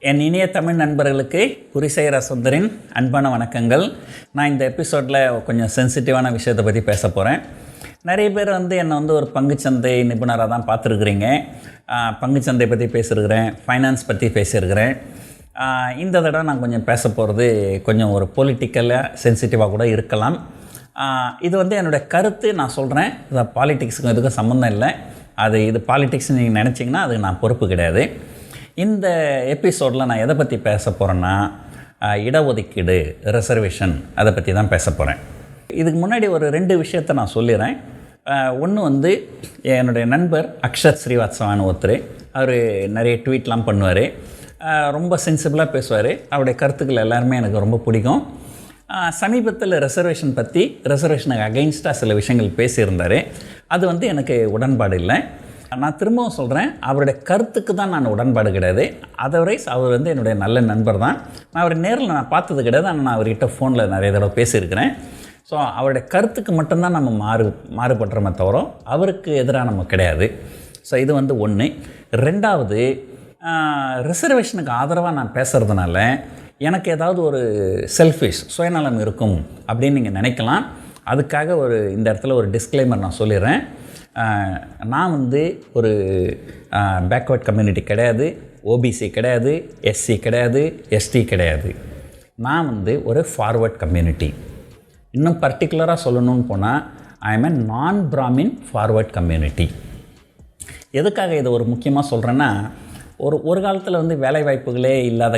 என் இனிய தமிழ் நண்பர்களுக்கு குறிசெய்கிற சுந்தரின் அன்பான வணக்கங்கள். நான் இந்த எபிசோடில் கொஞ்சம் சென்சிட்டிவான விஷயத்தை பற்றி பேச போகிறேன். நிறைய பேர் என்னை ஒரு பங்குச்சந்தை நிபுணராக தான் பார்த்துருக்குறீங்க. பங்குச்சந்தை பற்றி பேசியிருக்கிறேன், ஃபைனான்ஸ் பற்றி பேசியிருக்கிறேன். இந்த தடவை நான் கொஞ்சம் பேச போகிறது கொஞ்சம் ஒரு பொலிட்டிக்கலாக சென்சிட்டிவாக கூட இருக்கலாம். இது என்னுடைய கருத்து. நான் சொல்கிறேன், இது பாலிட்டிக்ஸுக்கும் இதுக்கும் சம்மந்தம் இல்லை. இது பாலிட்டிக்ஸ் நீங்கள் நினச்சிங்கன்னா அதுக்கு நான் பொறுப்பு கிடையாது. இந்த எபிசோடில் நான் எதை பற்றி பேச போகிறேன்னா, இடஒதுக்கீடு, ரிசர்வேஷன், அதை பற்றி தான் பேச போகிறேன். இதுக்கு முன்னாடி ஒரு 2 விஷயத்தை நான் சொல்லிடுறேன். ஒன்று என்னுடைய நண்பர் அக்ஷர் ஸ்ரீவாத்சவான்னு ஒருத்தர். அவர் நிறைய ட்வீட்லாம் பண்ணுவார், ரொம்ப சென்சிபிளாக பேசுவார். அவருடைய கருத்துக்கள் எல்லாருமே எனக்கு ரொம்ப பிடிக்கும். சமீபத்தில் ரிசர்வேஷனுக்கு அகெயின்ஸ்டாக சில விஷயங்கள் பேசியிருந்தார். அது எனக்கு உடன்பாடு இல்லை. நான் திரும்பவும் சொல்கிறேன், அவருடைய கருத்துக்கு தான் நான் உடன்பாடு கிடையாது. அதர்வைஸ் அவர் என்னுடைய நல்ல நண்பர் தான். நான் அவர் நேரில் பார்த்தது கிடையாது, ஆனால் நான் அவர்கிட்ட ஃபோனில் நிறைய தடவை பேசியிருக்கிறேன். ஸோ அவருடைய கருத்துக்கு மட்டும்தான் நம்ம மாறுபடுறோமே தவிர அவருக்கு எதிராக நம்ம கிடையாது. ஸோ இது ஒன்று. ரெண்டாவது, ரிசர்வேஷனுக்கு ஆதரவாக நான் பேசுகிறதுனால எனக்கு ஏதாவது ஒரு செல்ஃபிஷ், சுயநலம் இருக்கும் அப்படின்னு நீங்கள் நினைக்கலாம். அதுக்காக இந்த இடத்துல ஒரு டிஸ்க்ளைமர் நான் சொல்லிடுறேன். நான் ஒரு பேக்வர்ட் கம்யூனிட்டி கிடையாது, ஓபிசி கிடையாது, எஸ்சி கிடையாது, எஸ்டி கிடையாது. நான் ஒரு ஃபார்வர்ட் கம்யூனிட்டி. இன்னும் பர்டிகுலராக சொல்லணும்னு போனால், ஐ எம் எ நான் பிராமின் ஃபார்வர்ட் கம்யூனிட்டி. எதுக்காக இதை ஒரு முக்கியமாக சொல்கிறேன்னா, ஒரு காலத்தில் வேலை வாய்ப்புகளே இல்லாத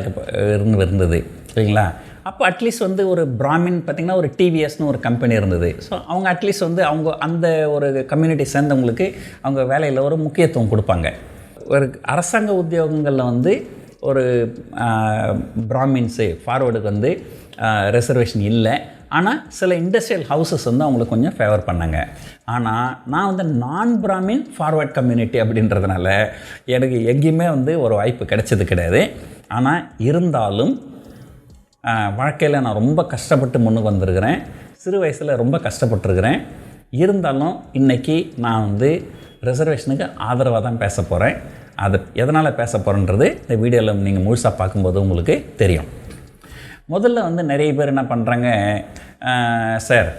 இருந்தது இல்லைங்களா. அப்போ அட்லீஸ்ட் ஒரு பிராமின் பார்த்திங்கன்னா ஒரு டிவிஎஸ்னு ஒரு கம்பெனி இருந்தது. ஸோ அவங்க அட்லீஸ்ட் அவங்க அந்த ஒரு கம்யூனிட்டி சேர்ந்தவங்களுக்கு அவங்க வேலையில் ஒரு முக்கியத்துவம் கொடுப்பாங்க. ஒரு அரசாங்க உத்தியோகங்களில் ஒரு பிராமின்ஸு ஃபார்வர்டுக்கு ரிசர்வேஷன் இல்லை. ஆனால் சில இண்டஸ்ட்ரியல் ஹவுசஸ் அவங்களுக்கு கொஞ்சம் ஃபேவர் பண்ணாங்க. ஆனால் நான் நான் பிராமின் ஃபார்வர்ட் கம்யூனிட்டி அப்படின்றதுனால எனக்கு எங்கேயுமே ஒரு வாய்ப்பு கிடைச்சது கிடையாது. ஆனால் இருந்தாலும் வாழ்க்கையில் நான் ரொம்ப கஷ்டப்பட்டு முன்னுக்கு வந்திருக்கிறேன். சிறு வயசில் ரொம்ப கஷ்டப்பட்டுருக்கிறேன். இருந்தாலும் இன்றைக்கி நான் ரிசர்வேஷனுக்கு ஆதரவாக தான் பேச போகிறேன். அது எதனால் பேச போகிறேன்றது இந்த வீடியோவில் நீங்கள் முழுசாக பார்க்கும்போது உங்களுக்கு தெரியும். முதல்ல நிறைய பேர் என்ன பண்ணுறாங்க, சார்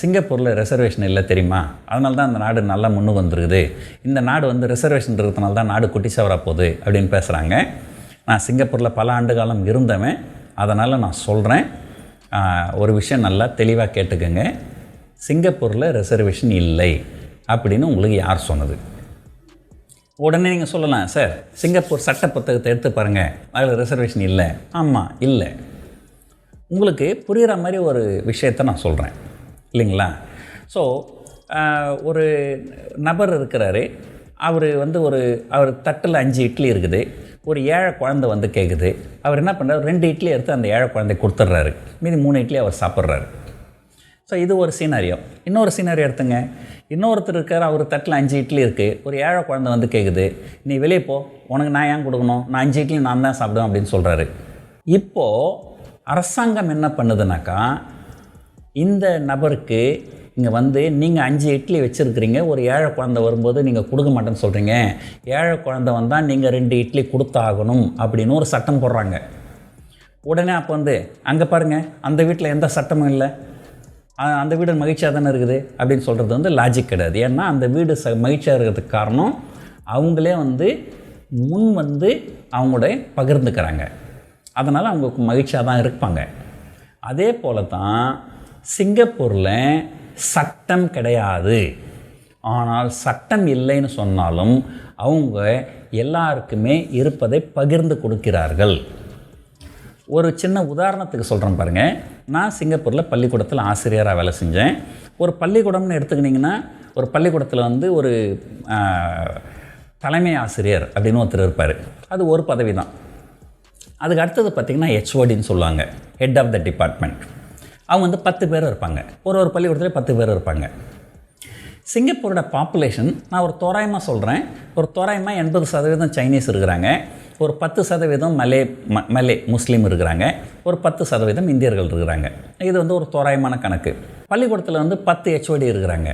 சிங்கப்பூரில் ரிசர்வேஷன் இல்லை தெரியுமா, அதனால தான் அந்த நாடு நல்லா முன்னுக்கு வந்துருக்குது, இந்த நாடு ரிசர்வேஷன் இருக்கிறதுனால தான் நாடு குட்டிச்சவராக போகுது அப்படின்னு பேசுகிறாங்க. நான் சிங்கப்பூரில் பல ஆண்டு காலம் இருந்தவன். அதனால் நான் சொல்கிறேன், ஒரு விஷயம் நல்லா தெளிவாக கேட்டுக்கோங்க. சிங்கப்பூரில் ரிசர்வேஷன் இல்லை அப்படின்னு உங்களுக்கு யார் சொன்னது? உடனே நீங்கள் சொல்லலாம், சார் சிங்கப்பூர் சட்ட புத்தகத்தை எடுத்து பாருங்கள், அதில் ரிசர்வேஷன் இல்லை. ஆமாம், இல்லை. உங்களுக்கு புரிகிற மாதிரி ஒரு விஷயத்தை நான் சொல்கிறேன் இல்லைங்களா. ஸோ ஒரு நபர் இருக்கிறாரு, அவர் அவர் தட்டில் 5 இட்லி இருக்குது. ஒரு ஏழை குழந்தை கேட்குது. அவர் என்ன பண்ணுறாரு, 2 இட்லி எடுத்து அந்த ஏழை குழந்தை கொடுத்துட்றாரு, மீதி 3 இட்லி அவர் சாப்பிட்றாரு. ஸோ இது ஒரு சீனாரியோ. இன்னொரு சீனாரியோ எடுத்துங்க. இன்னொருத்தர் இருக்கார், அவர் தட்டில் 5 இட்லி இருக்குது. ஒரு ஏழை குழந்தை கேட்குது, நீ வெளியே போ, உனக்கு நான் ஏன் கொடுக்கணும், நான் 5 இட்லி நான் தான் சாப்பிடுவேன் அப்படின்னு சொல்கிறாரு. இப்போது அரசாங்கம் என்ன பண்ணுதுனாக்கா, இந்த நபருக்கு இங்கே நீங்கள் 5 இட்லி வச்சுருக்கிறீங்க, ஒரு ஏழை குழந்தை வரும்போது நீங்கள் கொடுக்க மாட்டேன்னு சொல்கிறீங்க, ஏழை குழந்தை வந்தால் நீங்கள் 2 இட்லி கொடுத்தாகணும் அப்படின்னு ஒரு சட்டம் போடுறாங்க. உடனே அப்போ அங்கே பாருங்கள், அந்த வீட்டில் எந்த சட்டமும் இல்லை, அந்த வீடு மகிழ்ச்சியாக தானே இருக்குது அப்படின்னு சொல்கிறது லாஜிக் கிடையாது. ஏன்னா அந்த வீடு மகிழ்ச்சியாக இருக்கிறதுக்கு காரணம் அவங்களே முன் அவங்களுடைய பகிர்ந்துக்கிறாங்க. அதனால் அவங்க மகிழ்ச்சியாக தான் இருப்பாங்க. அதே போல தான் சிங்கப்பூரில் சட்டம் கிடையாது. ஆனால் சட்டம் இல்லைன்னு சொன்னாலும் அவங்க எல்லாருக்குமே இருப்பதை பகிர்ந்து கொடுக்கிறார்கள். ஒரு சின்ன உதாரணத்துக்கு சொல்கிறேன் பாருங்கள். நான் சிங்கப்பூரில் பள்ளிக்கூடத்தில் ஆசிரியராக வேலை செஞ்சேன். ஒரு பள்ளிக்கூடம்னு எடுத்துக்கிட்டிங்கன்னா, ஒரு பள்ளிக்கூடத்தில் ஒரு தலைமை ஆசிரியர் அப்படின்னு ஒருத்தர் இருப்பார். அது ஒரு பதவி தான். அதுக்கு அடுத்தது பார்த்திங்கன்னா ஹெச்ஓடின்னு சொல்லுவாங்க, ஹெட் ஆஃப் த டிபார்ட்மெண்ட். அவங்க 10 பேர் இருப்பாங்க. ஒரு பள்ளிக்கூடத்தில் 10 பேர் இருப்பாங்க. சிங்கப்பூரோட பாப்புலேஷன் நான் ஒரு தோராயமாக சொல்கிறேன், ஒரு தோராயமாக 80% சைனீஸ் இருக்கிறாங்க, ஒரு 10% மலே முஸ்லீம் இருக்கிறாங்க, ஒரு 10% இந்தியர்கள் இருக்கிறாங்க. இது ஒரு தோராயமான கணக்கு. பள்ளிக்கூடத்தில் 10 ஹெச்ஓடி இருக்கிறாங்க.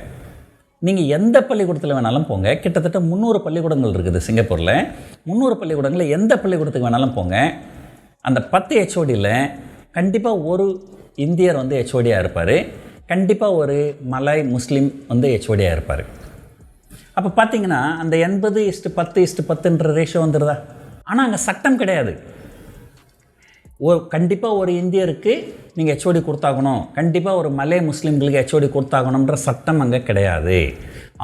நீங்கள் எந்த பள்ளிக்கூடத்தில் வேணாலும் போங்க, கிட்டத்தட்ட 300 பள்ளிக்கூடங்கள் இருக்குது சிங்கப்பூரில். 300 பள்ளிக்கூடங்களில் எந்த பள்ளிக்கூடத்துக்கு வேணாலும் போங்க, அந்த 10 ஹெச்ஓடியில் கண்டிப்பாக ஒரு இந்தியர் வந்து ஹெச்ஓடியாக இருப்பார், கண்டிப்பாக ஒரு மலாய் முஸ்லீம் வந்து ஹெச்ஓடியாக இருப்பார். அப்போ பார்த்தீங்கன்னா அந்த 80:10:10ன்ற ரேஷியோ வந்துடுதா? ஆனால் அங்கே சட்டம் கிடையாது. கண்டிப்பாக ஒரு இந்தியருக்கு நீங்கள் ஹெச்ஓடி கொடுத்தாகணும், கண்டிப்பாக ஒரு மலாய் முஸ்லீம்களுக்கு ஹெச்ஓடி கொடுத்தாகணுன்ற சட்டம் அங்கே கிடையாது.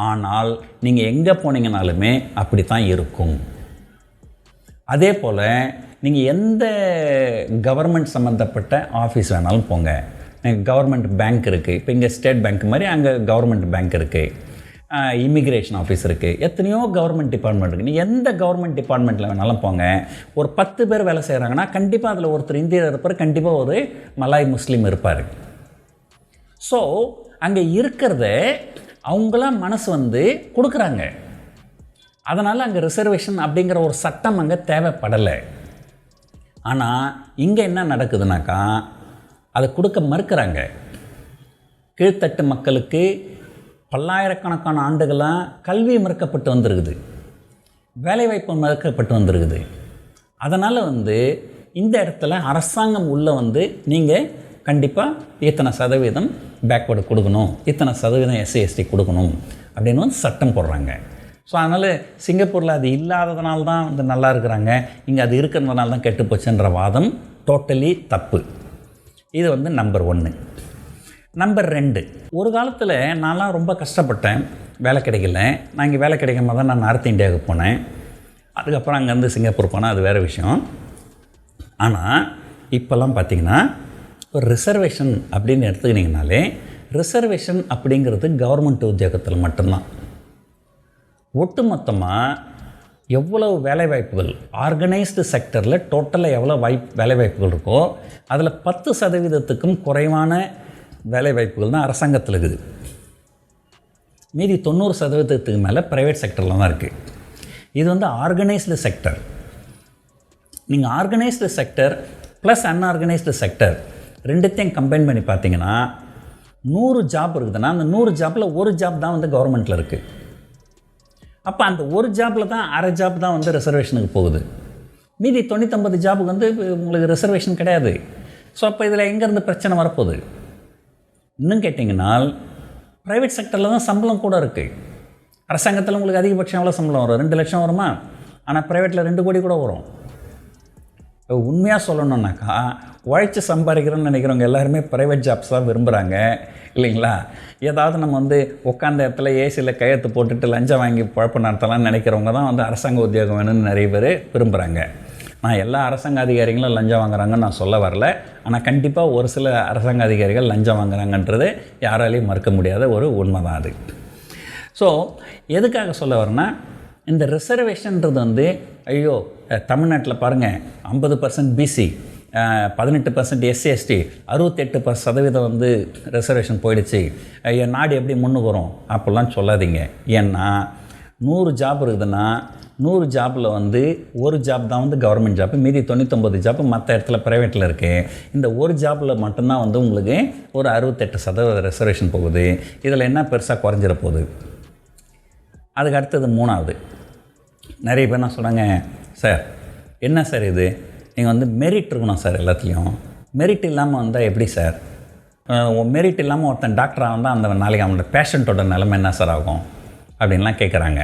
ஆனால் நீங்கள் எங்கே போனீங்கனாலுமே அப்படி தான் இருக்கும். அதே போல் நீங்கள் எந்த கவர்மெண்ட் சம்மந்தப்பட்ட ஆஃபீஸ் வேணாலும் போங்க. கவர்மெண்ட் பேங்க் இருக்குது, இப்போ இங்கே ஸ்டேட் பேங்க் மாதிரி அங்கே கவர்மெண்ட் பேங்க் இருக்குது, இமிக்ரேஷன் ஆஃபீஸ் இருக்குது, எத்தனையோ கவர்மெண்ட் டிபார்ட்மெண்ட் இருக்குது. நீங்கள் எந்த கவர்மெண்ட் டிபார்ட்மெண்ட்டில் வேணாலும் போங்க. ஒரு 10 பேர் வேலை செய்கிறாங்கன்னா கண்டிப்பாக அதில் ஒருத்தர் இந்தியர் இருப்பார், கண்டிப்பாக ஒரு மலாய் முஸ்லீம் இருப்பார். ஸோ அங்கே இருக்கிறத அவங்களாம் மனசு வந்து கொடுக்குறாங்க. அதனால் அங்கே ரிசர்வேஷன் அப்படிங்கிற ஒரு சட்டம் அங்கே தேவைப்படலை. ஆனால் இங்கே என்ன நடக்குதுனாக்கா அதை கொடுக்க மறுக்கிறாங்க. கீழ்த்தட்டு மக்களுக்கு பல்லாயிரக்கணக்கான ஆண்டுகளாக கல்வி மறுக்கப்பட்டு வந்திருக்குது, வேலைவாய்ப்பு மறுக்கப்பட்டு வந்திருக்குது. அதனால் வந்து இந்த இடத்துல அரசாங்கம் உள்ளே வந்து நீங்கள் கண்டிப்பாக இத்தனை சதவீதம் பேக்வேர்டு கொடுக்கணும், இத்தனை சதவீதம் எஸ்சி எஸ்டி கொடுக்கணும் அப்படின்னு வந்து சட்டம் போடுறாங்க. ஸோ அதனால் சிங்கப்பூரில் அது இல்லாததுனால தான் வந்து நல்லா இருக்கிறாங்க, இங்கே அது இருக்கிறதுனால தான் கெட்டு போச்சுன்ற வாதம் டோட்டலி தப்பு. இது வந்து நம்பர் 1. நம்பர் 2, ஒரு காலத்தில் நான்லாம் ரொம்ப கஷ்டப்பட்டேன், வேலை கிடைக்கல. நான் இங்கே வேலை கிடைக்காம தான் நான் நார்த் இந்தியாவுக்கு போனேன். அதுக்கப்புறம் அங்கேருந்து சிங்கப்பூர் போனேன், அது வேறு விஷயம். ஆனால் இப்போல்லாம் பார்த்திங்கன்னா ஒரு ரிசர்வேஷன் அப்படின்னு எடுத்துக்கிட்டிங்கனாலே ரிசர்வேஷன் அப்படிங்கிறது கவர்மெண்ட் உத்தியோகத்தில் மட்டும்தான். ஒட்டுமொத்தமாக எவ்வளவு வேலைவாய்ப்புகள் ஆர்கனைஸ்டு செக்டரில் டோட்டலாக எவ்வளோ வேலைவாய்ப்புகள் இருக்கோ அதில் 10% குறைவான வேலைவாய்ப்புகள் தான் அரசாங்கத்தில் இருக்குது. மீதி 90% மேலே ப்ரைவேட் செக்டரில் தான் இருக்குது. இது வந்து ஆர்கனைஸ்டு செக்டர். நீங்கள் organised sector plus unorganised sector ரெண்டுத்தையும் கம்பைன் பண்ணி பார்த்தீங்கன்னா 100 ஜாப் இருக்குதுன்னா அந்த 100 ஜாப்பில் ஒரு ஜாப் தான் வந்து கவர்மெண்ட்டில் இருக்குது. அப்போ அந்த ஒரு ஜாப்பில் தான் அரை ஜாப் தான் வந்து ரிசர்வேஷனுக்கு போகுது. மீதி 99 ஜாபுக்கு வந்து உங்களுக்கு ரிசர்வேஷன் கிடையாது. ஸோ அப்போ இதில் எங்கேருந்து பிரச்சனை வரப்போகுது? இன்னும் கேட்டிங்கன்னா ப்ரைவேட் செக்டரில் தான் சம்பளம் கூட இருக்குது. அரசாங்கத்தில் உங்களுக்கு அதிகபட்சம் எவ்வளோ சம்பளம் வரும்? 2 லட்சம் வருமா? ஆனால் ப்ரைவேட்டில் 2 கோடி கூட வரும். உண்மையாக சொல்லணுன்னாக்கா உழைச்சி சம்பாதிக்கிறோன்னு நினைக்கிறவங்க எல்லாருமே ப்ரைவேட் ஜாப்ஸ் தான் விரும்புகிறாங்க இல்லைங்களா? ஏதாவது நம்ம வந்து உட்காந்த இடத்துல ஏசியில் கையெழுத்து போட்டுட்டு லஞ்சம் வாங்கி குழப்பம் நடத்தலாம்னு நினைக்கிறவங்க தான் வந்து அரசாங்க உத்தியோகம் வேணும்னு நிறைய பேர் விரும்புகிறாங்க. நான் எல்லா அரசாங்க அதிகாரிகளும் லஞ்சம் வாங்குறாங்கன்னு நான் சொல்ல வரல. ஆனால் கண்டிப்பாக ஒரு சில அரசாங்க அதிகாரிகள் லஞ்சம் வாங்குறாங்கன்றது யாராலையும் மறுக்க முடியாத ஒரு உண்மை தான் அது. ஸோ எதுக்காக சொல்ல வரேன்னா, இந்த ரிசர்வேஷன்றது வந்து ஐயோ தமிழ்நாட்டில் பாருங்கள் 50% பிசி, 18% எஸ்சி எஸ்டி, 68% வந்து ரிசர்வேஷன் போயிடுச்சு, என் நாடு எப்படி முன்னுக்கு வரும் அப்படிலாம் சொல்லாதீங்க. ஏன்னா 100 ஜாப் இருக்குதுன்னா 100 ஜாப்பில் வந்து ஒரு ஜாப் தான் வந்து கவர்மெண்ட் ஜாப்பு, மீதி 99 ஜாப்பு மற்ற இடத்துல ப்ரைவேட்டில் இருக்குது. இந்த ஒரு ஜாப்பில் மட்டும்தான் வந்து உங்களுக்கு ஒரு 68% ரிசர்வேஷன் போகுது. இதில் என்ன பெருசாக குறைஞ்சிட போகுது? அதுக்கு அடுத்தது 3வது, நிறைய பேர் என்ன சொல்கிறாங்க, சார் என்ன சார் இது, நீங்கள் வந்து மெரிட் இருக்கணும் சார் எல்லாத்துலேயும், மெரிட் இல்லாமல் வந்தால் எப்படி சார்? மெரிட் இல்லாமல் ஒருத்தன் டாக்டராக வந்தால் அந்த நாளைக்கு அவனோட பேஷண்ட்டோட நிலைமை என்ன சார் ஆகும் அப்படின்லாம் கேட்குறாங்க.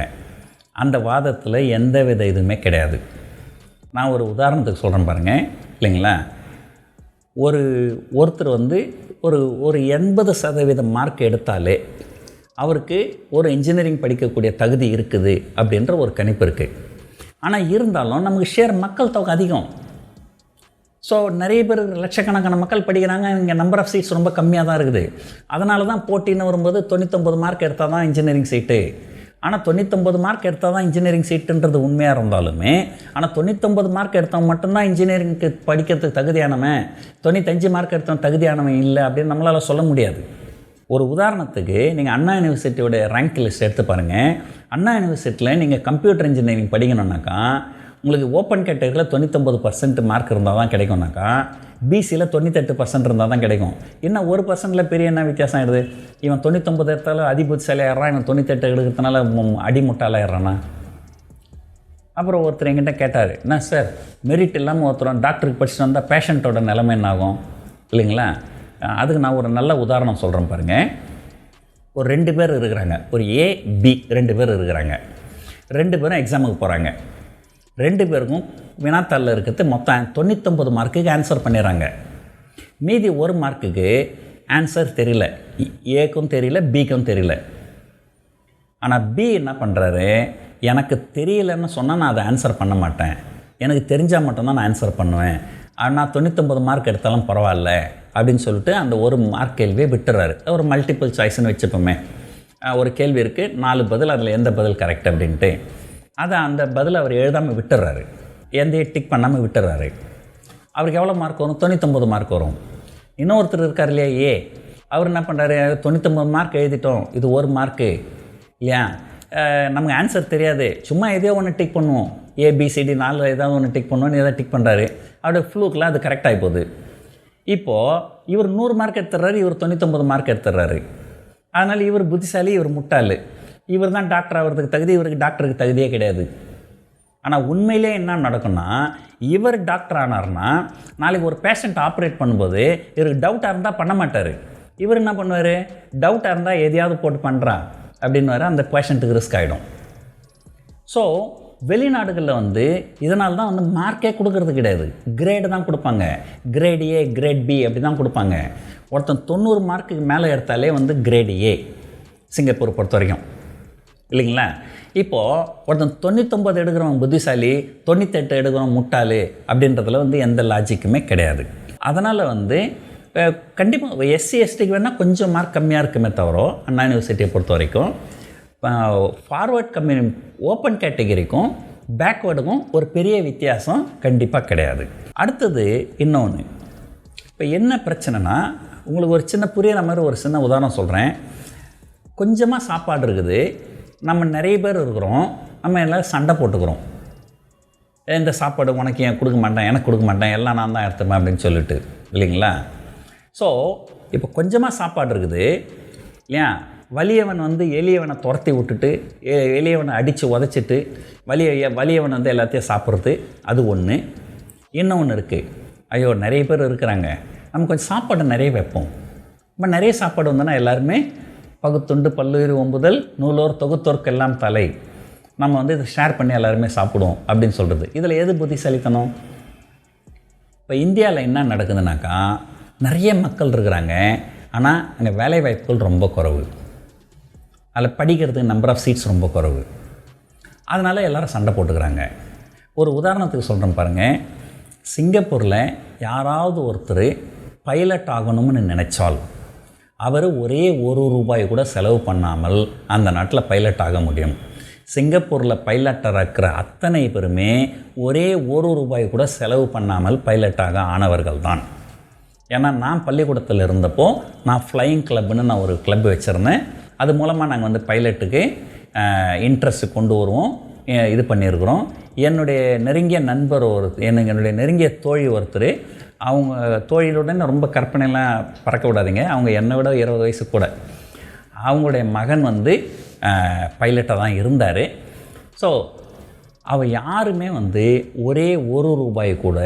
அந்த வாதத்தில் எந்த வித இதுவுமே கிடையாது. நான் ஒரு உதாரணத்துக்கு சொல்கிறேன் பாருங்கள் இல்லைங்களா. ஒருத்தர் வந்து ஒரு 80% மார்க் எடுத்தாலே அவருக்கு ஒரு இன்ஜினியரிங் படிக்கக்கூடிய தகுதி இருக்குது அப்படின்ற ஒரு கணிப்பு இருக்குது. ஆனால் இருந்தாலும் நமக்கு மக்கள் தொகை அதிகம். ஸோ நிறைய பேர் லட்சக்கணக்கான மக்கள் படிக்கிறாங்க, இங்கே நம்பர் ஆஃப் சீட்ஸ் ரொம்ப கம்மியாக தான் இருக்குது. அதனால தான் போட்டின்னு வரும்போது 99 மார்க் எடுத்தால் தான் இன்ஜினியரிங் சீட்டு. ஆனால் 99 மார்க் எடுத்தால் தான் இன்ஜினியரிங் சீட்டுன்றது உண்மையாக இருந்தாலுமே, ஆனால் 99 மார்க் எடுத்தவன் மட்டும்தான் இன்ஜினியரிங்க்கு படிக்கிறதுக்கு தகுதியானவன், 95 மார்க் எடுத்தவன் தகுதியானவன் இல்லை அப்படின்னு நம்மளால் சொல்ல முடியாது. ஒரு உதாரணத்துக்கு நீங்கள் அண்ணா யூனிவர்சிட்டியோட ரேங்க் லிஸ்ட் எடுத்து பாருங்கள். அண்ணா யூனிவர்சிட்டியில் நீங்கள் கம்ப்யூட்டர் இன்ஜினியரிங் படிக்கணுன்னாக்கா உங்களுக்கு ஓப்பன் கேட்டகரியில் 99% மார்க் இருந்தால் தான் கிடைக்கும்னாக்கா, பிசியில் 98% இருந்தால் தான் கிடைக்கும். இன்னும் 1%ல் பெரிய என்ன வித்தியாசம் ஆகிடுது? இவன் 99 எடுத்தாலும் அதிபுத்திசாலி ஆயிடுறான், இவன் 98 எடுக்கிறதுனால அடிமுட்டால் ஆயிடுறானா? அப்புறம் ஒருத்தர் என்கிட்ட கேட்டார், என்ன சார் மெரிட் இல்லாமல் ஒருத்தர் டாக்டருக்கு படிச்சுட்டு வந்தால் பேஷண்ட்டோட நிலைமை என்ன ஆகும் இல்லைங்களா? அதுக்கு நான் ஒரு நல்ல உதாரணம் சொல்கிறேன் பாருங்கள். ஒரு 2 பேர் இருக்கிறாங்க, ஒரு A B 2 பேர் இருக்கிறாங்க. 2 பேரும் எக்ஸாமுக்கு போகிறாங்க. 2 பேருக்கும் வினாத்தாளில் இருக்கிறது மொத்தம் 99 மார்க்குக்கு ஆன்சர் பண்ணிடுறாங்க. மீதி 1 மார்க்குக்கு ஆன்சர் தெரியல, ஏக்கும் தெரியல பிக்கும் தெரியல. ஆனால் பி என்ன பண்ணுறாரு, எனக்கு தெரியலன்னு சொன்னால் நான் அதை ஆன்சர் பண்ண மாட்டேன், எனக்கு தெரிஞ்சால் மட்டும்தான் நான் ஆன்சர் பண்ணுவேன், ஆனால் 99 மார்க் எடுத்தாலும் பரவாயில்ல அப்படின்னு சொல்லிட்டு அந்த 1 மார்க் கேள்வியை விட்டுறாரு. ஒரு மல்டிபிள் சாய்ஸ்னு வச்சுப்போமே, ஒரு கேள்வி இருக்குது, 4 பதில், அதில் எந்த பதில் கரெக்ட் அப்படின்ட்டு அந்த பதில் அவர் எழுதாமல் விட்டுறாரு, எந்த டிக் பண்ணாமல் விட்டுறாரு. அவருக்கு எவ்வளோ மார்க் வரும்? 99 மார்க் வரும். இன்னொருத்தர் இருக்கார் இல்லையா ஏ, அவர் என்ன பண்ணுறாரு, 99 மார்க் எழுதிட்டோம், இது 1 மார்க்கு இல்லையா, நமக்கு ஆன்சர் தெரியாது, சும்மா எதையோ ஒன்று டிக் பண்ணுவோம், ABCD 4 ஏதாவது ஒன்று டிக் பண்ணுவோன்னு எதாவது டிக் பண்ணுறாரு. அவருடைய ஃப்ளூக்கில் அது கரெக்டாகி போகுது. இப்போது இவர் 100 மார்க் எடுத்துடுறாரு, இவர் 99 மார்க் எடுத்துடுறாரு. அதனால் இவர் புத்திசாலி, இவர் முட்டாள். இவர் தான் டாக்டர் ஆகிறதுக்கு தகுதி, இவருக்கு டாக்டருக்கு தகுதியே கிடையாது. ஆனால் உண்மையிலே என்ன நடக்கும்னா, இவர் டாக்டர் ஆனார்னா நாளைக்கு ஒரு பேஷண்ட் ஆப்ரேட் பண்ணும்போது இவருக்கு டவுட்டாக இருந்தால் பண்ண மாட்டார். இவர் என்ன பண்ணுவார், டவுட்டாக இருந்தால் எதையாவது போட்டு பண்ணுறா அப்படின்னு அந்த பேஷண்ட்டுக்கு ரிஸ்க் ஆகிடும். ஸோ வெளிநாடுகளில் இதனால தான் மார்க்கே கொடுக்கறது கிடையாது, கிரேடு தான் கொடுப்பாங்க. கிரேட் A கிரேட் B அப்படி தான் கொடுப்பாங்க. ஒருத்தன் 90 மார்க்குக்கு மேலே எடுத்தாலே கிரேடு A சிங்கப்பூர் பொறுத்த வரைக்கும் இல்லைங்களா. இப்போது ஒருத்தன் 99 எடுக்கிறவன் புத்திசாலி, 98 எடுக்கிறவன் முட்டாள் அப்படின்றதுல எந்த லாஜிக்குமே கிடையாது. அதனால் கண்டிப்பாக SC STக்கு வேணால் கொஞ்சம் மார்க் கம்மியாக இருக்குமே தவிர அண்ணா யூனிவர்சிட்டியை பொறுத்த வரைக்கும் ஃபார்வர்ட் கம்யூனி ஓப்பன் கேட்டகரிக்கும் பேக்வேர்டுக்கும் ஒரு பெரிய வித்தியாசம் கண்டிப்பாக கிடையாது. அடுத்தது இன்னொன்று, இப்போ என்ன பிரச்சனைனா, உங்களுக்கு ஒரு சின்ன புரியிற மாதிரி ஒரு சின்ன உதாரணம் சொல்கிறேன். கொஞ்சமாக சாப்பாடு இருக்குது, நம்ம நிறைய பேர் இருக்கிறோம், நம்ம எல்லோரும் சண்டை போட்டுக்கிறோம். இந்த சாப்பாடு உனக்கு ஏன் கொடுக்க மாட்டேன், எனக்கு கொடுக்க மாட்டேன், எல்லாம் நான் தான் எடுத்துப்பேன் அப்படின்னு சொல்லிட்டு இல்லைங்களா. ஸோ இப்போ கொஞ்சமாக சாப்பாடு இருக்குது இல்லையா, வலியவன் எளியவனை துரத்தி விட்டுட்டு எளியவனை அடித்து உதச்சிட்டு வலியவன் எல்லாத்தையும் சாப்பிட்றது, அது ஒன்று. இன்னொன்று இருக்குது, ஐயோ நிறைய பேர் இருக்கிறாங்க, நம்ம கொஞ்சம் சாப்பாடு நிறைய வைப்போம், நம்ம நிறைய சாப்பாடு வந்தோன்னா எல்லாருமே பகுத்துண்டு பல்லுயிர் ஒம்புதல் நூலோர் தொகுத்தோர்க்கு எல்லாம் தலை, நம்ம இதை ஷேர் பண்ணி எல்லாருமே சாப்பிடுவோம் அப்படின்னு சொல்கிறது. இதில் எது புத்திசாலித்தனம்? இப்போ இந்தியாவில் என்ன நடக்குதுனாக்கா, நிறைய மக்கள் இருக்கிறாங்க, ஆனால் அங்கே வேலை வாய்ப்புகள் ரொம்ப குறைவு, அதில் படிக்கிறதுக்கு நம்பர் ஆஃப் சீட்ஸ் ரொம்ப குறைவு. அதனால் எல்லோரும் சண்டை போட்டுக்கிறாங்க. ஒரு உதாரணத்துக்கு சொல்கிறேன் பாருங்கள். சிங்கப்பூரில் யாராவது ஒருத்தர் பைலட் ஆகணும்னு நினச்சால் அவர் ஒரே ₹1 கூட செலவு பண்ணாமல் அந்த நாட்டில் பைலட் ஆக முடியும். சிங்கப்பூரில் பைலட்டாக இருக்கிற அத்தனை பேருமே ஒரே ₹1 கூட செலவு பண்ணாமல் பைலட்டாக ஆனவர்கள் தான். ஏன்னா நான் பள்ளிக்கூடத்தில் இருந்தப்போ நான் ஃப்ளையிங் கிளப்னு நான் ஒரு கிளப் வச்சுருந்தேன். அது மூலமாக நாங்கள் பைலட்டுக்கு இன்ட்ரெஸ்ட் கொண்டு வருவோம், இது பண்ணியிருக்கிறோம். என்னுடைய நெருங்கிய நண்பர் என்னுடைய நெருங்கிய தோழி ஒருத்தர், அவங்க தோழியுடன் ரொம்ப கற்பனைலாம் பறக்க விடாதீங்க, அவங்க என்னை விட 20 வயசு கூட, அவங்களுடைய மகன் பைலட்டாக தான் இருந்தார். ஸோ அவள் யாருமே ஒரே ₹1 கூட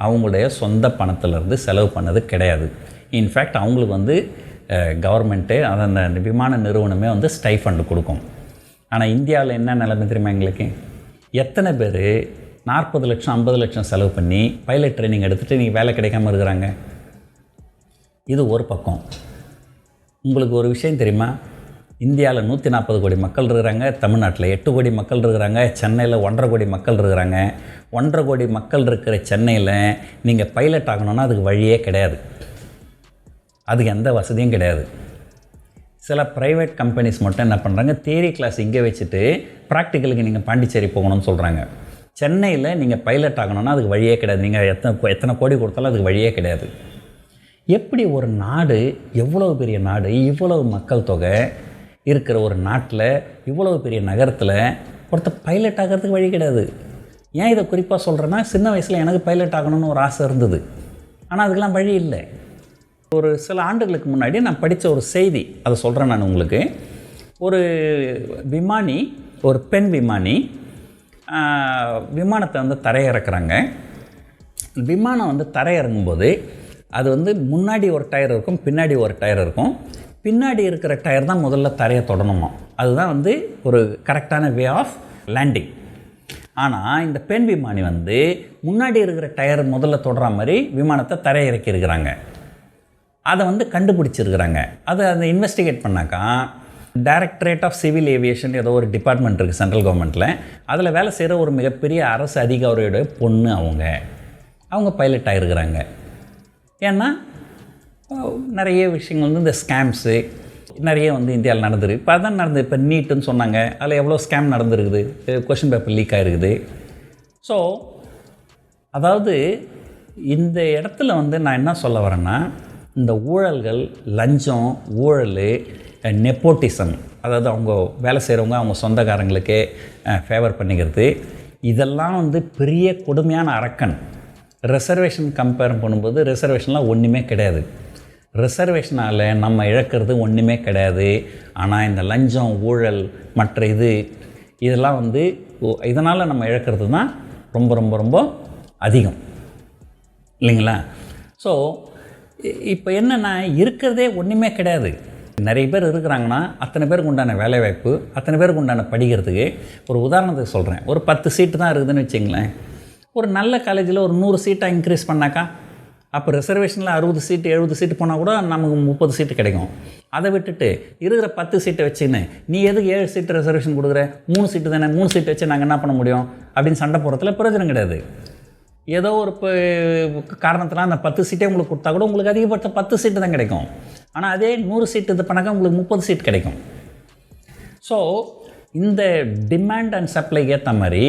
அவங்களுடைய சொந்த பணத்திலேருந்து செலவு பண்ணது கிடையாது. இன்ஃபேக்ட் அவங்களுக்கு கவர்மெண்ட்டு அந்த விமான நிறுவனமே ஸ்டைஃபண்ட் கொடுக்கும். ஆனால் இந்தியாவில் என்ன நிலைமை தெரியுமா எங்களுக்கு? எத்தனை பேர் 40 லட்சம் 50 லட்சம் செலவு பண்ணி பைலட் ட்ரைனிங் எடுத்துகிட்டு நீங்கள் வேலை கிடைக்காமல் இருக்கிறாங்க. இது ஒரு பக்கம். உங்களுக்கு ஒரு விஷயம் தெரியுமா? இந்தியாவில் 140 கோடி மக்கள் இருக்கிறாங்க, தமிழ்நாட்டில் 8 கோடி மக்கள் இருக்கிறாங்க, சென்னையில் 1.5 கோடி மக்கள் இருக்கிறாங்க. 1.5 கோடி மக்கள் இருக்கிற சென்னையில் நீங்கள் பைலட் ஆகணுன்னா அதுக்கு வழியே கிடையாது, அதுக்கு எந்த வசதியும் கிடையாது. சில ப்ரைவேட் கம்பெனிஸ் மட்டும் என்ன பண்ணுறாங்க, தியரி கிளாஸ் இங்கே வச்சுட்டு ப்ராக்டிக்கலுக்கு நீங்கள் பாண்டிச்சேரி போகணும்னு சொல்கிறாங்க. சென்னையில் நீங்கள் பைலட் ஆகணுன்னா அதுக்கு வழியே கிடையாது, நீங்கள் எத்தனை கோடி கொடுத்தாலும் அதுக்கு வழியே கிடையாது. எப்படி ஒரு நாடு, எவ்வளோ பெரிய நாடு, இவ்வளவு மக்கள் தொகை இருக்கிற ஒரு நாட்டில், இவ்வளவு பெரிய நகரத்தில் ஒருத்தர் பைலட் ஆகிறதுக்கு வழி கிடையாது. ஏன் இதை குறிப்பாக சொல்கிறேன்னா, சின்ன வயசில் எனக்கு பைலட் ஆகணும்னு ஒரு ஆசை இருந்தது, ஆனால் அதுக்கெல்லாம் வழி இல்லை. ஒரு சில ஆண்டுகளுக்கு முன்னாடி நான் படித்த ஒரு செய்தி, அதை சொல்கிறேன் நான் உங்களுக்கு. ஒரு விமானி, ஒரு பெண் விமானி விமானத்தை வந்து தரையிறக்குறாங்க. விமானம் வந்து தரையிறங்கும்போது அது வந்து முன்னாடி ஒரு டயர் இருக்கும், பின்னாடி ஒரு டயர் இருக்கும். பின்னாடி இருக்கிற டயர் தான் முதல்ல தரையை தொடணுமா. அதுதான் வந்து ஒரு கரெக்டான வே ஆஃப் லேண்டிங். ஆனால் இந்த பெண் விமானி வந்து முன்னாடி இருக்கிற டயர் முதல்ல தொடர மாதிரி விமானத்தை தரையிறக்கி இருக்கிறாங்க. அதை வந்து கண்டுபிடிச்சிருக்கிறாங்க. அதை இன்வெஸ்டிகேட் பண்ணாக்கா டைரக்டரேட் ஆஃப் சிவில் ஏவியேஷன் ஏதோ ஒரு டிபார்ட்மெண்ட் இருக்குது சென்ட்ரல் கவர்மெண்ட்டில். அதில் வேலை செய்கிற ஒரு மிகப்பெரிய அரசு அதிகாரியோட பொண்ணு அவங்க பைலட் ஆகிருக்கிறாங்க. ஏன்னா நிறைய விஷயங்கள் வந்து இந்த ஸ்கேம்ஸு நிறைய வந்து இந்தியாவில் நடந்துருக்கு. இப்போ அதான் நடந்தது. இப்போ நீட்டுன்னு சொன்னாங்க, அதில் எவ்வளோ ஸ்கேம் நடந்துருக்குது, கொஷின் பேப்பர் லீக் ஆகிருக்குது. ஸோ அதாவது இந்த இடத்துல வந்து நான் என்ன சொல்ல வரேன்னா, இந்த ஊழல்கள், லஞ்சம், ஊழல், நெப்போட்டிசம், அதாவது அவங்க வேலை செய்கிறவங்க அவங்க சொந்தக்காரங்களுக்கே ஃபேவர் பண்ணிக்கிறது, இதெல்லாம் வந்து பெரிய கொடுமையான அரக்கன். ரிசர்வேஷன் கம்பேர் பண்ணும்போது ரிசர்வேஷன்லாம் ஒன்றுமே கிடையாது. ரிசர்வேஷனால் நம்ம இழக்கிறது ஒன்றுமே கிடையாது. ஆனால் இந்த லஞ்சம், ஊழல், மற்ற இதெல்லாம் வந்து இதனால் நம்ம இழக்கிறது தான் ரொம்ப ரொம்ப ரொம்ப அதிகம் இல்லைங்களா? ஸோ இப்போ என்னென்னா இருக்கிறதே ஒன்றுமே கிடையாது. நிறைய பேர் இருக்கிறாங்கன்னா அத்தனை பேருக்கு உண்டான வேலைவாய்ப்பு, அத்தனை பேருக்கு உண்டான படிக்கிறதுக்கு. ஒரு உதாரணத்துக்கு சொல்கிறேன், ஒரு 10 சீட்டு தான் இருக்குதுன்னு வச்சிங்களேன். ஒரு நல்ல காலேஜில் ஒரு 100 சீட்டாக இன்க்ரீஸ் பண்ணாக்கா அப்போ ரிசர்வேஷனில் 60 சீட்டு 70 சீட்டு போனால் கூட நமக்கு 30 சீட்டு கிடைக்கும். அதை விட்டுட்டு இருக்கிற 10 சீட்டை வச்சுன்னு நீ எதுக்கு 7 சீட்டு ரிசர்வேஷன் கொடுக்குற, 3 சீட்டு தானே, 3 சீட்டு வச்சு நாங்கள் என்ன பண்ண முடியும் அப்படின்னு சண்டை போடுறதுல பிரயோஜனம் கிடையாது. ஏதோ ஒரு காரணத்தில் அந்த 10 சீட்டே உங்களுக்கு கொடுத்தா கூட உங்களுக்கு அதிகபட்ச 10 சீட்டு தான் கிடைக்கும். ஆனால் அதே 100 சீட்டு இது பண்ணாக்கா உங்களுக்கு 30 சீட் கிடைக்கும். ஸோ இந்த டிமாண்ட் அண்ட் சப்ளைக்கு ஏற்ற மாதிரி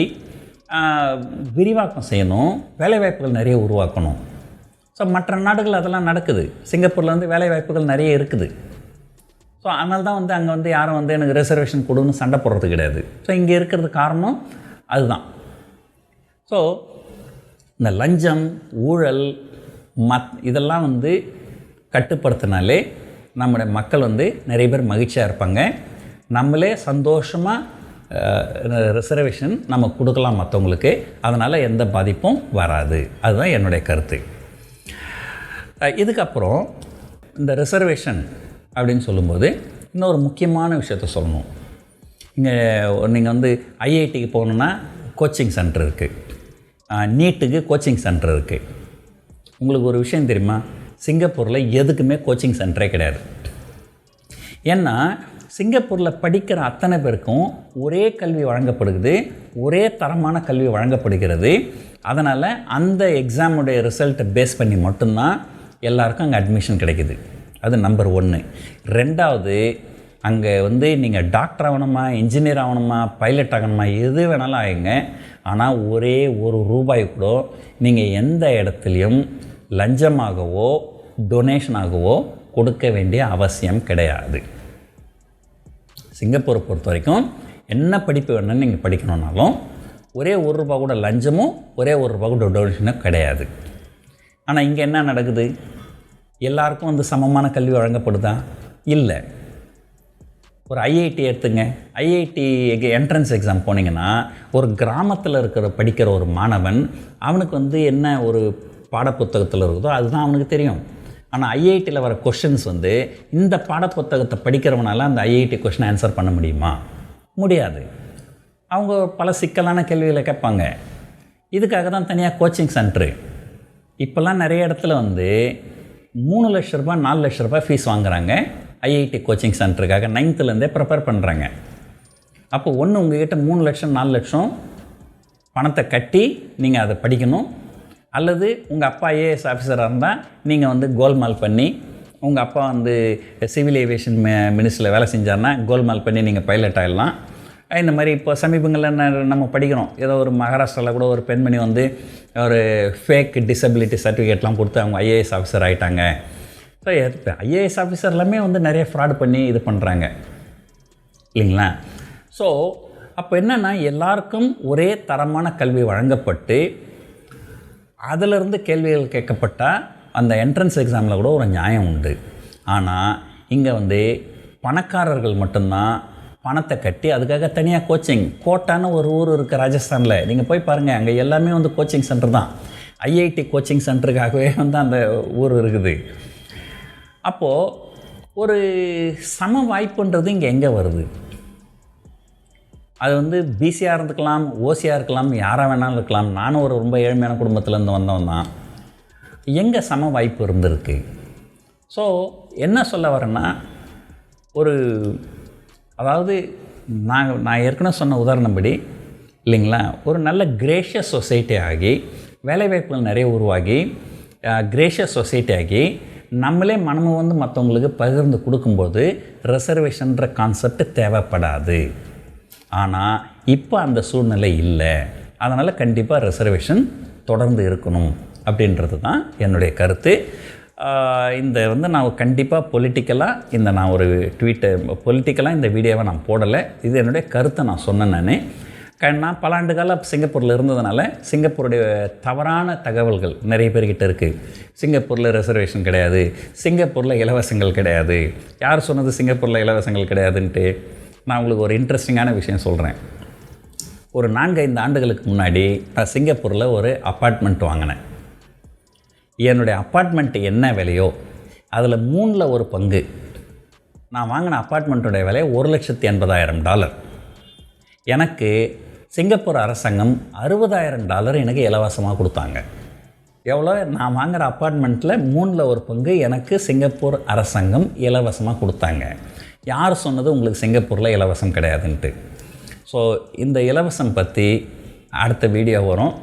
விரிவாக்கம் செய்யணும், வேலைவாய்ப்புகள் நிறைய உருவாக்கணும். ஸோ மற்ற நாடுகள் அதெல்லாம் நடக்குது. சிங்கப்பூரில் வந்து வேலைவாய்ப்புகள் நிறைய இருக்குது. ஸோ அதனால தான் வந்து அங்கே வந்து யாரும் வந்து எனக்கு ரிசர்வேஷன் கொடுன்னு சண்டை போடுறது கிடையாது. ஸோ இங்கே இருக்கிறது காரணம் அதுதான். ஸோ இந்த லஞ்சம், ஊழல், இதெல்லாம் வந்து கட்டுப்படுத்தினாலே நம்முடைய மக்கள் வந்து நிறைய பேர் மகிழ்ச்சியாக இருப்பாங்க. நம்மளே சந்தோஷமாக ரிசர்வேஷன் நம்ம கொடுக்கலாம் மற்றவங்களுக்கு. அதனால் எந்த பாதிப்பும் வராது. அதுதான் என்னுடைய கருத்து. இதுக்கப்புறம் இந்த ரிசர்வேஷன் அப்படின்னு சொல்லும்போது இன்னொரு முக்கியமான விஷயத்த சொல்லணும். இங்கே நீங்கள் வந்து ஐஐடிக்கு போகணுன்னா கோச்சிங் சென்டர் இருக்குது, நீட்டுக்கு கோச்சிங் சென்டர் இருக்குது. உங்களுக்கு ஒரு விஷயம் தெரியுமா, சிங்கப்பூரில் எதுக்குமே கோச்சிங் சென்டரே கிடையாது. ஏன்னா சிங்கப்பூரில் படிக்கிற அத்தனை பேருக்கும் ஒரே கல்வி வழங்கப்படுகிறது, ஒரே தரமான கல்வி வழங்கப்படுகிறது. அதனால் அந்த எக்ஸாமுடைய ரிசல்ட்டை பேஸ் பண்ணி மட்டும்தான் எல்லாருக்கும் அங்கே அட்மிஷன் கிடைக்குது. அது நம்பர் 1. 2வது, அங்கே வந்து நீங்கள் டாக்டர் ஆகணுமா, இன்ஜினியர் ஆகணுமா, பைலட் ஆகணுமா, எது வேணாலும் ஆகுங்க. ஆனால் ஒரே ₹1 கூட நீங்கள் எந்த இடத்துலையும் லஞ்சமாகவோ டொனேஷனாகவோ கொடுக்க வேண்டிய அவசியம் கிடையாது. சிங்கப்பூரை பொறுத்த வரைக்கும் என்ன படிப்பு வேணும்னு நீங்கள் படிக்கணுன்னாலும் ஒரே ₹1 கூட லஞ்சமும் ஒரே ₹1 கூட டொனேஷனும் கிடையாது. ஆனால் இங்கே என்ன நடக்குது, எல்லாருக்கும் வந்து சமமான கல்வி வழங்கப்படுதா? இல்லை. ஒரு ஐஐடி எடுத்துங்க. ஐஐடி என்ட்ரன்ஸ் எக்ஸாம் போனீங்கன்னா ஒரு கிராமத்தில் படிக்கிற ஒரு மாணவன் அவனுக்கு வந்து என்ன ஒரு பாடப்புத்தகத்தில் இருக்குதோ அதுதான் அவனுக்கு தெரியும். ஆனால் ஐஐடியில் வர கொஷின்ஸ் வந்து இந்த பாடப்புத்தகத்தை படிக்கிறவனால அந்த ஐஐடி கொஷினை ஆன்சர் பண்ண முடியுமா? முடியாது. அவங்க பல சிக்கலான கேள்விகளை கேட்பாங்க. இதுக்காக தான் தனியாக கோச்சிங் சென்ட்ரு. இப்போல்லாம் நிறைய இடத்துல வந்து ₹3 லட்சம் ₹4 லட்சம் ஃபீஸ் வாங்குகிறாங்க ஐஐடி கோச்சிங் சென்டருக்காக. 9th ப்ரிப்பேர் பண்ணுறாங்க. அப்போ ஒன்று உங்கள்கிட்ட 3 லட்சம் 4 லட்சம் பணத்தை கட்டி நீங்கள் அதை படிக்கணும். அல்லது உங்கள் அப்பா ஐஏஎஸ் ஆஃபீஸராக இருந்தால் நீங்கள் வந்து கோல்மால் பண்ணி, உங்கள் அப்பா வந்து சிவில் ஏவியேஷன் மினிஸ்டரில் வேலை செஞ்சார்னா கோல்மால் பண்ணி நீங்கள் பைலட் ஆகிடலாம். இந்த மாதிரி இப்போ சமீபங்களில் நம்ம படிக்கிறோம். ஏதோ ஒரு மகாராஷ்டிராவில் கூட ஒரு பெண்மணி வந்து ஒரு ஃபேக் டிசபிலிட்டி சர்டிஃபிகேட்லாம் கொடுத்து அவங்க ஐஏஎஸ் ஆஃபீஸர் ஆகிட்டாங்க. ஸோ ஐஏஎஸ் ஆஃபீஸர் எல்லாமே வந்து நிறைய ஃப்ராட் பண்ணி இது பண்ணுறாங்க இல்லைங்களா? ஸோ அப்போ என்னென்னா எல்லாருக்கும் ஒரே தரமான கல்வி வழங்கப்பட்டு அதிலிருந்து கேள்விகள் கேட்கப்பட்டால் அந்த என்ட்ரன்ஸ் எக்ஸாமில் கூட ஒரு நியாயம் உண்டு. ஆனால் இங்கே வந்து பணக்காரர்கள் மட்டும்தான் பணத்தை கட்டி அதுக்காக தனியாக கோச்சிங். கோட்டான்னு ஒரு ஊர் இருக்குது ராஜஸ்தானில், நீங்கள் போய் பாருங்கள். அங்கே எல்லாமே வந்து கோச்சிங் சென்டர் தான். ஐஐடி கோச்சிங் சென்டருக்காகவே வந்து அந்த ஊர் இருக்குது. அப்போது ஒரு சம வாய்ப்புன்றது இங்கே எங்கே வருது? அது வந்து பிசியாக இருந்துக்கலாம், ஓசியாக இருக்கலாம், யாராக வேணாலும் இருக்கலாம். நானும் ஒரு ரொம்ப ஏழ்மையான குடும்பத்துலேருந்து வந்தவன் தான். எங்கே சம வாய்ப்பு இருந்திருக்கு? ஸோ என்ன சொல்ல வரேன்னா, அதாவது நான் ஏற்கனவே சொன்ன உதாரணப்படி இல்லைங்களா, ஒரு நல்ல கிரேஷியஸ் சொசைட்டி ஆகி, வேலைவாய்ப்புகள் நிறைய உருவாகி, கிரேஷியஸ் சொசைட்டி ஆகி, நம்மளே மனமும் வந்து மற்றவங்களுக்கு பகிர்ந்து கொடுக்கும்போது ரிசர்வேஷன்ற கான்செப்ட் தேவைப்படாது. ஆனால் இப்போ அந்த சூழ்நிலை இல்லை. அதனால் கண்டிப்பாக ரிசர்வேஷன் தொடர்ந்து இருக்கணும் அப்படின்றது தான் என்னுடைய கருத்து. இந்த வந்து நான் கண்டிப்பாக பொலிட்டிக்கலாக நான் ஒரு பொலிட்டிக்கலாக இந்த வீடியோவை நான் போடலை. இது என்னுடைய கருத்தை நான் சொன்னேன். நான் பல ஆண்டு காலம் சிங்கப்பூரில் இருந்ததுனால சிங்கப்பூருடைய தவறான தகவல்கள் நிறைய பேர்கிட்ட இருக்குது. சிங்கப்பூரில் ரிசர்வேஷன் கிடையாது, சிங்கப்பூரில் இலவசங்கள் கிடையாது. யார் சொன்னது சிங்கப்பூரில் இலவசங்கள் கிடையாதுன்ட்டு? நான் உங்களுக்கு ஒரு இன்ட்ரெஸ்டிங்கான விஷயம் சொல்கிறேன். ஒரு 4-5 ஆண்டுகளுக்கு முன்னாடி நான் சிங்கப்பூரில் ஒரு அப்பார்ட்மெண்ட் வாங்கினேன். என்னுடைய அப்பார்ட்மெண்ட் என்ன விலையோ அதில் 3ல் ஒரு பங்கு. நான் வாங்கின அப்பார்ட்மெண்ட்டுடைய விலை $1,80,000. எனக்கு சிங்கப்பூர் அரசாங்கம் $60,000 எனக்கு இலவசமாக கொடுத்தாங்க. எவ்வளோ? நான் வாங்குகிற அப்பார்ட்மெண்ட்டில் 3ல் ஒரு பங்கு எனக்கு சிங்கப்பூர் அரசாங்கம் இலவசமாக கொடுத்தாங்க. யார் சொன்னது உங்களுக்கு சிங்கப்பூரில் இலவசம் கிடையாதுன்ட்டு? ஸோ இந்த இலவசம் பற்றி அடுத்த வீடியோ வரும்.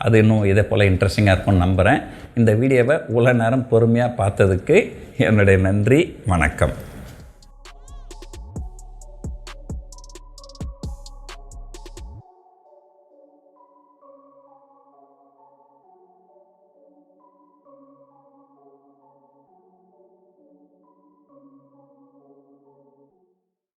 அது இன்னும் இதே போல் இன்ட்ரெஸ்டிங்காக இருக்கும்னு நம்புகிறேன். இந்த வீடியோவை இவ்வளோ நேரம் பொறுமையாக பார்த்ததுக்கு என்னுடைய நன்றி, வணக்கம்.